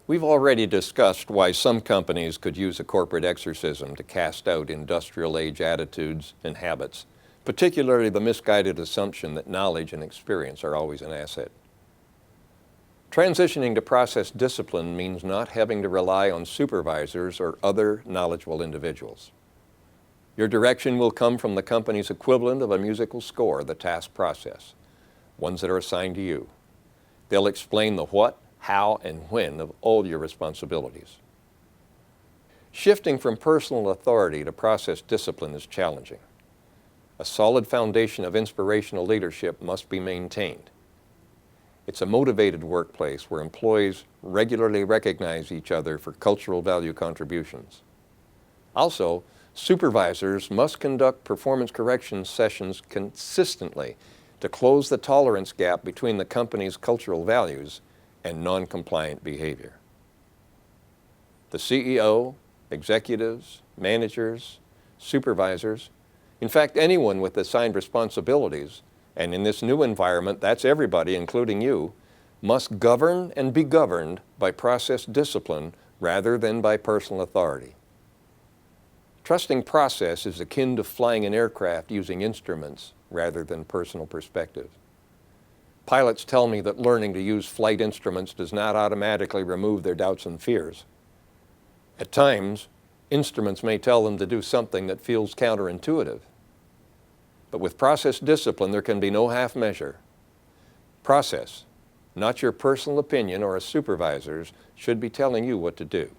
We've already discussed why some companies could use a corporate exorcism to cast out industrial age attitudes and habits, particularly the misguided assumption that knowledge and experience are always an asset. Transitioning to process discipline means not having to rely on supervisors or other knowledgeable individuals. Your direction will come from the company's equivalent of a musical score, the task process, ones that are assigned to you. They'll explain the what, how, and when of all your responsibilities. Shifting from personal authority to process discipline is challenging. A solid foundation of inspirational leadership must be maintained. It's a motivated workplace where employees regularly recognize each other for cultural value contributions. Also, supervisors must conduct performance correction sessions consistently to close the tolerance gap between the company's cultural values and non-compliant behavior. The CEO, executives, managers, supervisors, in fact, anyone with assigned responsibilities, and in this new environment, that's everybody, including you, must govern and be governed by process discipline rather than by personal authority. Trusting process is akin to flying an aircraft using instruments rather than personal perspective. Pilots tell me that learning to use flight instruments does not automatically remove their doubts and fears. At times, instruments may tell them to do something that feels counterintuitive. But with process discipline, there can be no half measure. Process, not your personal opinion or a supervisor's, should be telling you what to do.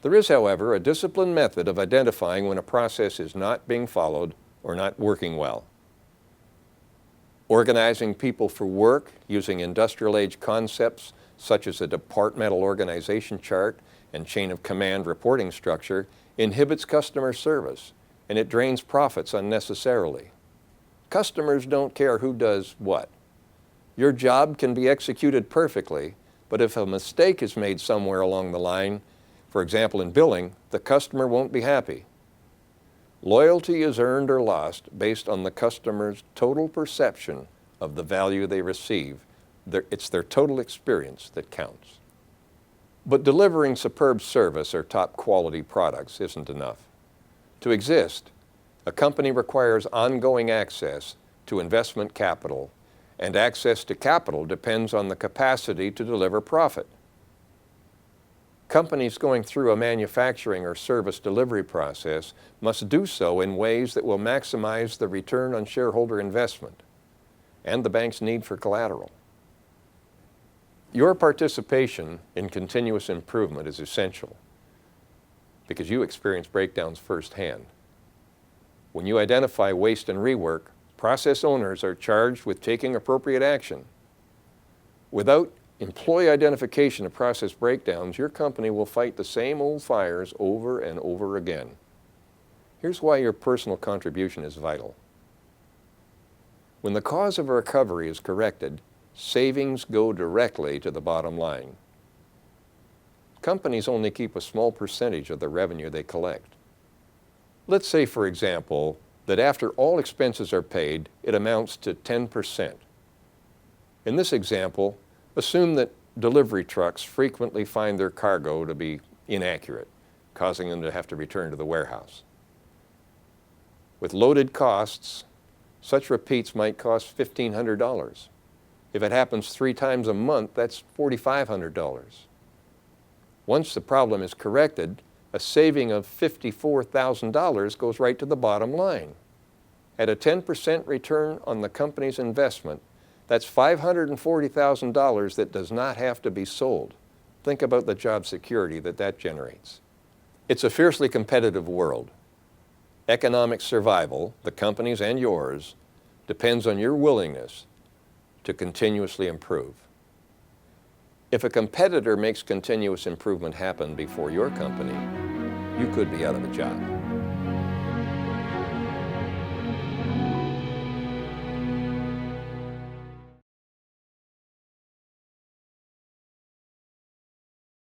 There is, however, a disciplined method of identifying when a process is not being followed or not working well. Organizing people for work using industrial age concepts such as a departmental organization chart and chain of command reporting structure inhibits customer service, and it drains profits unnecessarily. Customers don't care who does what. Your job can be executed perfectly, but if a mistake is made somewhere along the line, for example in billing, the customer won't be happy. Loyalty is earned or lost based on the customer's total perception of the value they receive. It's their total experience that counts. But delivering superb service or top quality products isn't enough. To exist, a company requires ongoing access to investment capital, and access to capital depends on the capacity to deliver profit. Companies going through a manufacturing or service delivery process must do so in ways that will maximize the return on shareholder investment and the bank's need for collateral. Your participation in continuous improvement is essential because you experience breakdowns firsthand. When you identify waste and rework, process owners are charged with taking appropriate action. Without employee identification of process breakdowns, your company will fight the same old fires over and over again. Here's why your personal contribution is vital. When the cause of a recovery is corrected, savings go directly to the bottom line. Companies only keep a small percentage of the revenue they collect. Let's say, for example, that after all expenses are paid, it amounts to 10%. In this example, assume that delivery trucks frequently find their cargo to be inaccurate, causing them to have to return to the warehouse. With loaded costs, such repeats might cost $1,500. If it happens 3 times a month, that's $4,500. Once the problem is corrected, a saving of $54,000 goes right to the bottom line. At a 10% return on the company's investment, that's $540,000 that does not have to be sold. Think about the job security that generates. It's a fiercely competitive world. Economic survival, the company's and yours, depends on your willingness to continuously improve. If a competitor makes continuous improvement happen before your company, you could be out of a job.